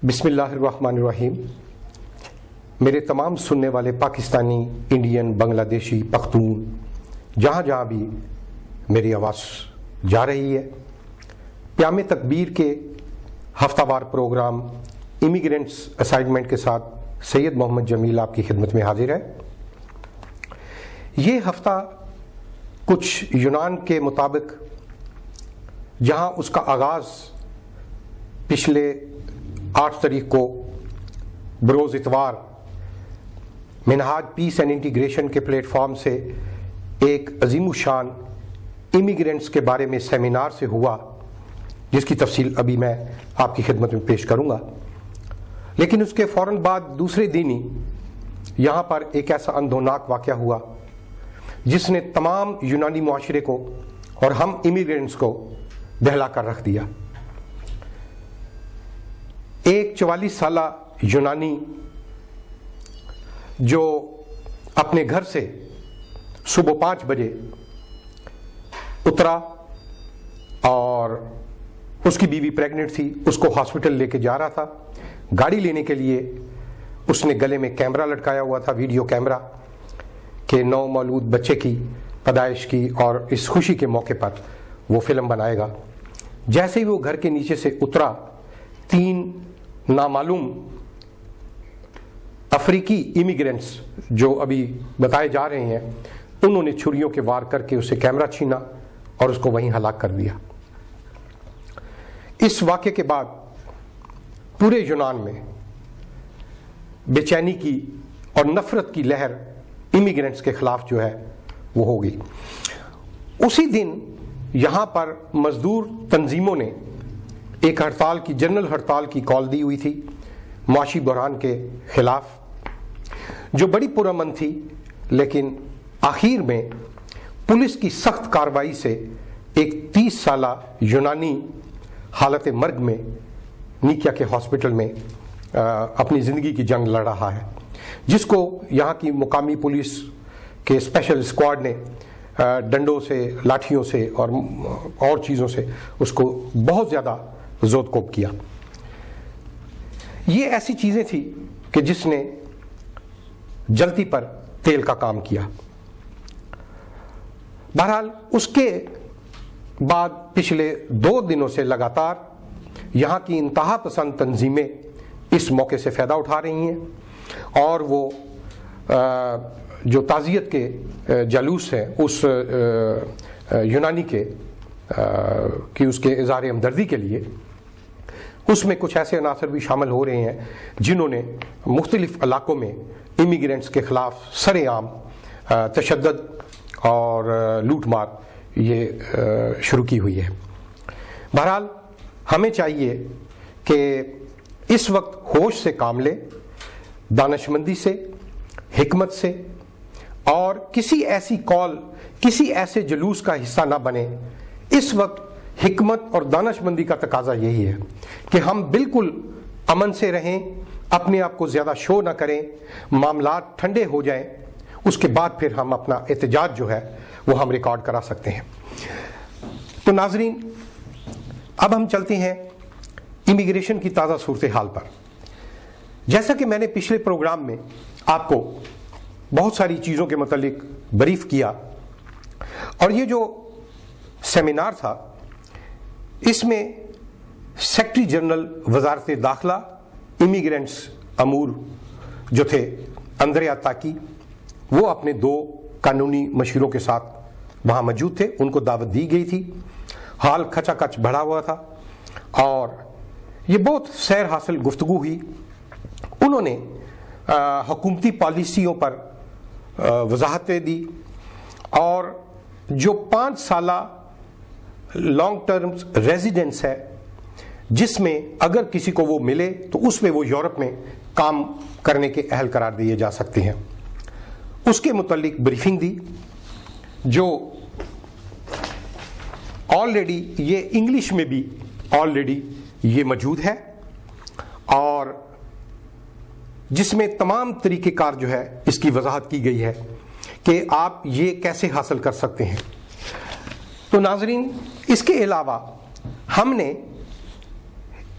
بسم اللہ الرحمن الرحیم. میرے تمام سننے والے پاکستانی، انڈین، بنگلہ دیشی، پختون، جہاں جہاں بھی میری آواز جا رہی ہے، پیام تکبیر کے ہفتہ وار پروگرام امیگرینٹس اسائنمنٹ کے ساتھ سید محمد جمیل آپ کی خدمت میں حاضر ہے. یہ ہفتہ کچھ یونان کے مطابق، جہاں اس کا آغاز پچھلے 8 تاریخ کو بروز اتوار منہاج پیس اینڈ انٹیگریشن کے پلیٹ فارم سے ایک عظیم الشان امیگرینٹس کے بارے میں سیمینار سے ہوا، جس کی تفصیل ابھی میں آپ کی خدمت میں پیش کروں گا. لیکن اس کے فوراً بعد دوسرے دن ہی یہاں پر ایک ایسا اندھوناک واقعہ ہوا جس نے تمام یونانی معاشرے کو اور ہم امیگرینٹس کو دہلا کر رکھ دیا. ایک 44 سالہ یونانی جو اپنے گھر سے صبح 5 بجے اترا اور اس کی بیوی پریگننٹ تھی، اس کو ہاسپٹل لے کے جا رہا تھا. گاڑی لینے کے لیے اس نے گلے میں کیمرہ لٹکایا ہوا تھا، ویڈیو کیمرہ، کہ نو مولود بچے کی پیدائش کی اور اس خوشی کے موقع پر وہ فلم بنائے گا. جیسے ہی وہ گھر کے نیچے سے اترا، 3 نامعلوم افریقی امیگرینٹس جو ابھی بتائے جا رہے ہیں، انہوں نے چھریوں کے وار کر کے اسے کیمرہ چھینا اور اس کو وہیں ہلاک کر دیا. اس واقعے کے بعد پورے یونان میں بے چینی کی اور نفرت کی لہر امیگرینٹس کے خلاف جو ہے وہ ہو گئی. اسی دن یہاں پر مزدور تنظیموں نے ایک ہڑتال کی، جنرل ہڑتال کی کال دی ہوئی تھی معاشی بحران کے خلاف، جو بڑی پرامن تھی. لیکن آخر میں پولیس کی سخت کارروائی سے ایک 30 سالہ یونانی حالت مرگ میں نیکیا کے ہاسپٹل میں اپنی زندگی کی جنگ لڑ رہا ہے، جس کو یہاں کی مقامی پولیس کے اسپیشل اسکواڈ نے ڈنڈوں سے، لاٹھیوں سے اور چیزوں سے اس کو بہت زیادہ زود کوب کیا. یہ ایسی چیزیں تھیں کہ جس نے جلتی پر تیل کا کام کیا. بہرحال اس کے بعد پچھلے 2 دنوں سے لگاتار یہاں کی انتہا پسند تنظیمیں اس موقع سے فائدہ اٹھا رہی ہیں، اور وہ جو تعزیت کے جلوس ہیں اس یونانی کے اس کے اظہار ہمدردی کے لیے، اس میں کچھ ایسے عناصر بھی شامل ہو رہے ہیں جنہوں نے مختلف علاقوں میں امیگرینٹس کے خلاف سر عام تشدد اور لوٹ مار یہ شروع کی ہوئی ہے. بہرحال ہمیں چاہیے کہ اس وقت ہوش سے کام لیں، دانشمندی سے، حکمت سے، اور کسی ایسی کال، کسی ایسے جلوس کا حصہ نہ بنے. اس وقت حکمت اور دانشمندی کا تقاضا یہی ہے کہ ہم بالکل امن سے رہیں، اپنے آپ کو زیادہ شو نہ کریں، معاملات ٹھنڈے ہو جائیں، اس کے بعد پھر ہم اپنا احتجاج جو ہے وہ ہم ریکارڈ کرا سکتے ہیں. تو ناظرین، اب ہم چلتے ہیں امیگریشن کی تازہ صورتحال پر. جیسا کہ میں نے پچھلے پروگرام میں آپ کو بہت ساری چیزوں کے متعلق بریف کیا، اور یہ جو سیمینار تھا اس میں سیکرٹری جنرل وزارت داخلہ امیگرینٹس امور جو تھے اندریا تاکی، وہ اپنے 2 قانونی مشیروں کے ساتھ وہاں موجود تھے. ان کو دعوت دی گئی تھی. حال کھچا کچ بڑھا ہوا تھا اور یہ بہت سیر حاصل گفتگو ہوئی. انہوں نے حکومتی پالیسیوں پر وضاحتیں دی، اور جو 5 سالہ لانگ ٹرم ریزیڈنس ہے، جس میں اگر کسی کو وہ ملے تو اس میں وہ یورپ میں کام کرنے کے اہل قرار دیے جا سکتے ہیں، اس کے متعلق بریفنگ دی، جو آلریڈی یہ انگلش میں بھی آلریڈی یہ موجود ہے، اور جس میں تمام طریقہ کار جو ہے اس کی وضاحت کی گئی ہے کہ آپ یہ کیسے حاصل کر سکتے ہیں. تو ناظرین، اس کے علاوہ ہم نے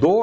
2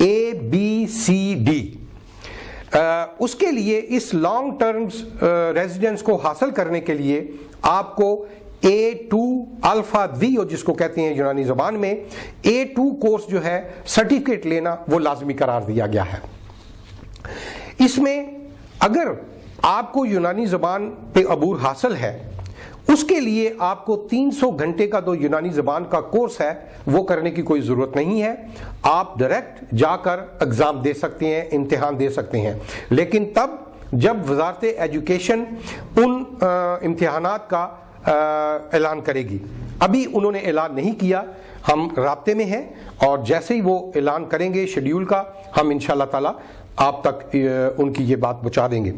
ABCD. اس کے لیے اس لانگ ٹرمز ریزیڈنس کو حاصل کرنے کے لیے آپ کو A2 الفا ویو جس کو کہتے ہیں یونانی زبان میں A2 کورس جو ہے سرٹیفکیٹ لینا وہ لازمی قرار دیا گیا ہے. اس میں اگر آپ کو یونانی زبان پہ عبور حاصل ہے اس کے لیے آپ کو 300 گھنٹے کا جو یونانی زبان کا کورس ہے وہ کرنے کی کوئی ضرورت نہیں ہے. آپ ڈائریکٹ جا کر اگزام دے سکتے ہیں, امتحان دے سکتے ہیں, لیکن تب جب وزارت ایجوکیشن ان امتحانات کا اعلان کرے گی. ابھی انہوں نے اعلان نہیں کیا, ہم رابطے میں ہیں اور جیسے ہی وہ اعلان کریں گے شیڈیول کا ہم انشاءاللہ تعالی آپ تک ان کی یہ بات پہنچا دیں گے.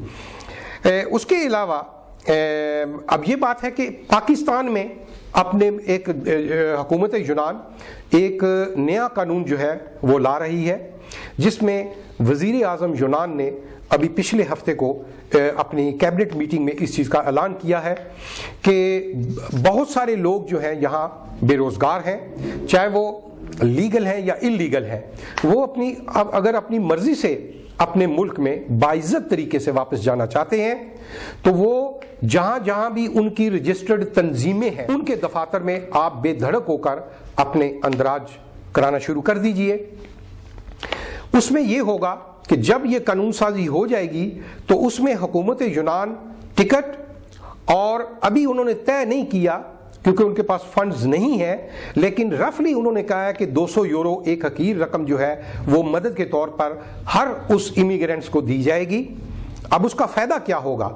اس کے علاوہ اب یہ بات ہے کہ پاکستان میں اپنے ایک حکومت یونان ایک نیا قانون جو ہے وہ لا رہی ہے جس میں وزیر اعظم یونان نے ابھی پچھلے ہفتے کو اپنی کیبنٹ میٹنگ میں اس چیز کا اعلان کیا ہے کہ بہت سارے لوگ جو ہیں یہاں بے روزگار ہیں, چاہے وہ لیگل ہیں یا انلیگل ہیں, وہ اگر اپنی مرضی سے اپنے ملک میں باعزت طریقے سے واپس جانا چاہتے ہیں تو وہ جہاں جہاں بھی ان کی رجسٹرڈ تنظیمیں ہیں ان کے دفاتر میں آپ بے دھڑک ہو کر اپنے اندراج کرانا شروع کر دیجئے. اس میں یہ ہوگا کہ جب یہ قانون سازی ہو جائے گی تو اس میں حکومت یونان ٹکٹ, اور ابھی انہوں نے طے نہیں کیا کیونکہ ان کے پاس فنڈز نہیں ہیں, لیکن رفلی انہوں نے کہا ہے کہ 200 یورو ایک حقیر رقم جو ہے وہ مدد کے طور پر ہر اس امیگرینٹس کو دی جائے گی. اب اس کا فائدہ کیا ہوگا,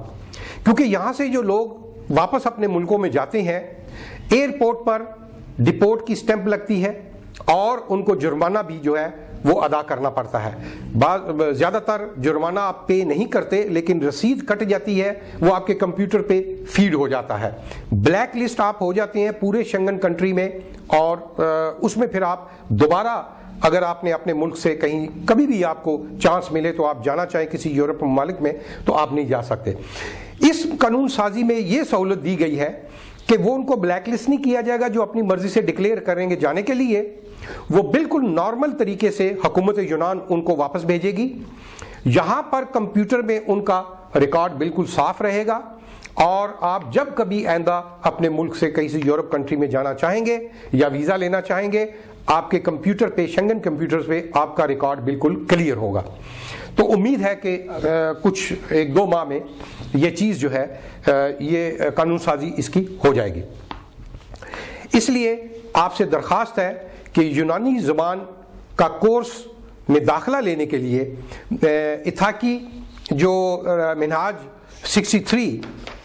کیونکہ یہاں سے جو لوگ واپس اپنے ملکوں میں جاتے ہیں ایئرپورٹ پر ڈپورٹ کی سٹیمپ لگتی ہے اور ان کو جرمانہ بھی جو ہے وہ ادا کرنا پڑتا ہے. زیادہ تر جرمانہ آپ پے نہیں کرتے لیکن رسید کٹ جاتی ہے, وہ آپ کے کمپیوٹر پہ فیڈ ہو جاتا ہے. بلیک لسٹ آپ ہو جاتے ہیں پورے شنگن کنٹری میں, اور اس میں پھر آپ دوبارہ اگر آپ نے اپنے ملک سے کہیں کبھی بھی آپ کو چانس ملے تو آپ جانا چاہیں کسی یورپ ممالک میں تو آپ نہیں جا سکتے. اس قانون سازی میں یہ سہولت دی گئی ہے کہ وہ ان کو بلیک لسٹ نہیں کیا جائے گا جو اپنی مرضی سے ڈکلیئر کریں گے جانے کے لیے, وہ بالکل نارمل طریقے سے حکومت یونان ان کو واپس بھیجے گی. یہاں پر کمپیوٹر میں ان کا ریکارڈ بالکل صاف رہے گا, اور آپ جب کبھی آئندہ اپنے ملک سے کسی یورپ کنٹری میں جانا چاہیں گے یا ویزا لینا چاہیں گے آپ کے کمپیوٹر پہ, شنگن کمپیوٹر پہ آپ کا ریکارڈ بالکل کلیئر ہوگا. تو امید ہے کہ کچھ 1-2 ماہ میں یہ چیز جو ہے یہ قانون سازی اس کی ہو جائے گی. اس لیے آپ سے درخواست ہے کہ یونانی زبان کا کورس میں داخلہ لینے کے لیے اتھاکی جو منہاج 63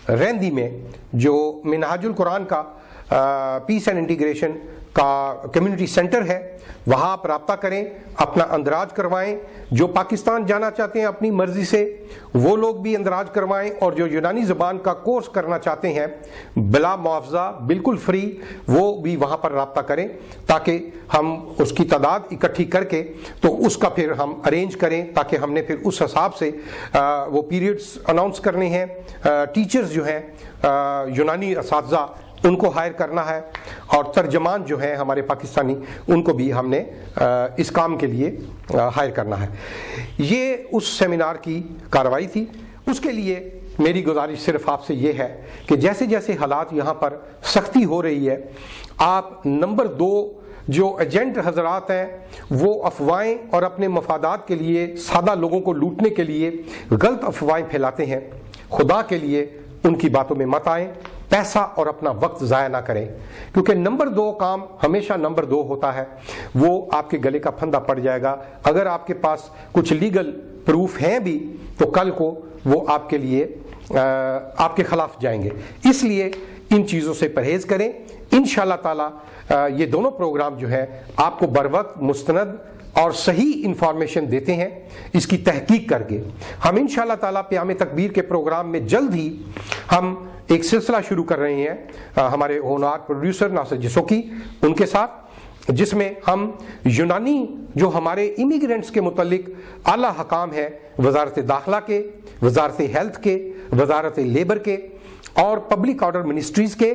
رہندی میں جو منہاج القرآن کا پیس اینڈ انٹیگریشن کا کمیونٹی سینٹر ہے وہاں آپ رابطہ کریں, اپنا اندراج کروائیں. جو پاکستان جانا چاہتے ہیں اپنی مرضی سے وہ لوگ بھی اندراج کروائیں, اور جو یونانی زبان کا کورس کرنا چاہتے ہیں بلا معاوضہ بالکل فری وہ بھی وہاں پر رابطہ کریں تاکہ ہم اس کی تعداد اکٹھی کر کے تو اس کا پھر ہم ارینج کریں, تاکہ ہم نے پھر اس حساب سے وہ پیریڈز اناؤنس کرنے ہیں. ٹیچرز جو ہیں یونانی اساتذہ ان کو ہائر کرنا ہے, اور ترجمان جو ہیں ہمارے پاکستانی ان کو بھی ہم نے اس کام کے لیے ہائر کرنا ہے. یہ اس سیمینار کی کارروائی تھی. اس کے لیے میری گزارش صرف آپ سے یہ ہے کہ جیسے جیسے حالات یہاں پر سختی ہو رہی ہے, آپ نمبر 2 جو ایجنٹ حضرات ہیں وہ افواہیں اور اپنے مفادات کے لیے سادہ لوگوں کو لوٹنے کے لیے غلط افواہیں پھیلاتے ہیں, خدا کے لیے ان کی باتوں میں مت آئیں, پیسہ اور اپنا وقت ضائع نہ کریں, کیونکہ نمبر 2 کام ہمیشہ نمبر 2 ہوتا ہے, وہ آپ کے گلے کا پھندا پڑ جائے گا. اگر آپ کے پاس کچھ لیگل پروف ہیں بھی تو کل کو وہ آپ کے لیے آپ کے خلاف جائیں گے. اس لیے ان چیزوں سے پرہیز کریں. انشاءاللہ تعالی یہ دونوں پروگرام جو ہے آپ کو بر وقت مستند اور صحیح انفارمیشن دیتے ہیں اس کی تحقیق کر کے. ہم انشاءاللہ تعالی پیام تکبیر کے پروگرام میں جلد ہی ہم ایک سلسلہ شروع کر رہے ہیں ہمارے ہونہار پروڈیوسر ناصر جسوکی ان کے ساتھ, جس میں ہم یونانی جو ہمارے امیگرینٹس کے متعلق اعلیٰ حکام ہیں وزارت داخلہ کے, وزارت ہیلتھ کے, وزارت لیبر کے اور پبلک آرڈر منسٹریز کے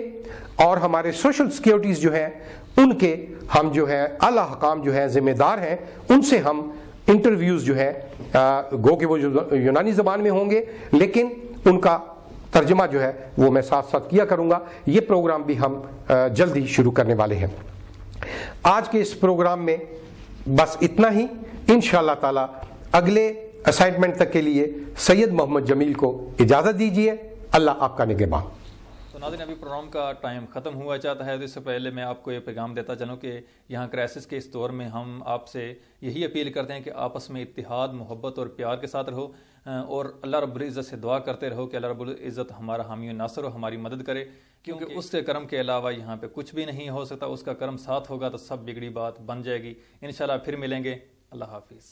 اور ہمارے سوشل سیکیورٹیز جو ہیں ان کے ہم جو ہے اعلیٰ حکام جو ہیں ذمہ دار ہیں ان سے ہم انٹرویوز جو ہے گو کہ وہ یونانی زبان میں ہوں گے، لیکن ان کا ترجمہ جو ہے وہ میں ساتھ ساتھ کیا کروں گا۔ یہ پروگرام بھی ہم جلد ہی شروع کرنے والے ہیں۔ آج کے اس پروگرام میں بس اتنا ہی۔ انشاءاللہ تعالی اگلے اسائنمنٹ تک کے لیے سید محمد جمیل کو اجازت دیجیے۔ اللہ آپ کا نگہبان۔ تو ناظرین، ابھی پروگرام کا ٹائم ختم ہوا چاہتا ہے، تو اس سے پہلے میں آپ کو یہ پیغام دیتا چلوں کہ یہاں کرائسس کے اس دور میں ہم آپ سے یہی اپیل کرتے ہیں کہ آپس میں اتحاد، محبت اور پیار کے ساتھ رہو، اور اللہ رب العزت سے دعا کرتے رہو کہ اللہ رب العزت ہمارا حامی و ناصر ہو، ہماری مدد کرے، کیونکہ اس کے کرم کے علاوہ یہاں پہ کچھ بھی نہیں ہو سکتا۔ اس کا کرم ساتھ ہوگا تو سب بگڑی بات بن جائے گی۔ انشاءاللہ پھر ملیں گے۔ اللہ حافظ۔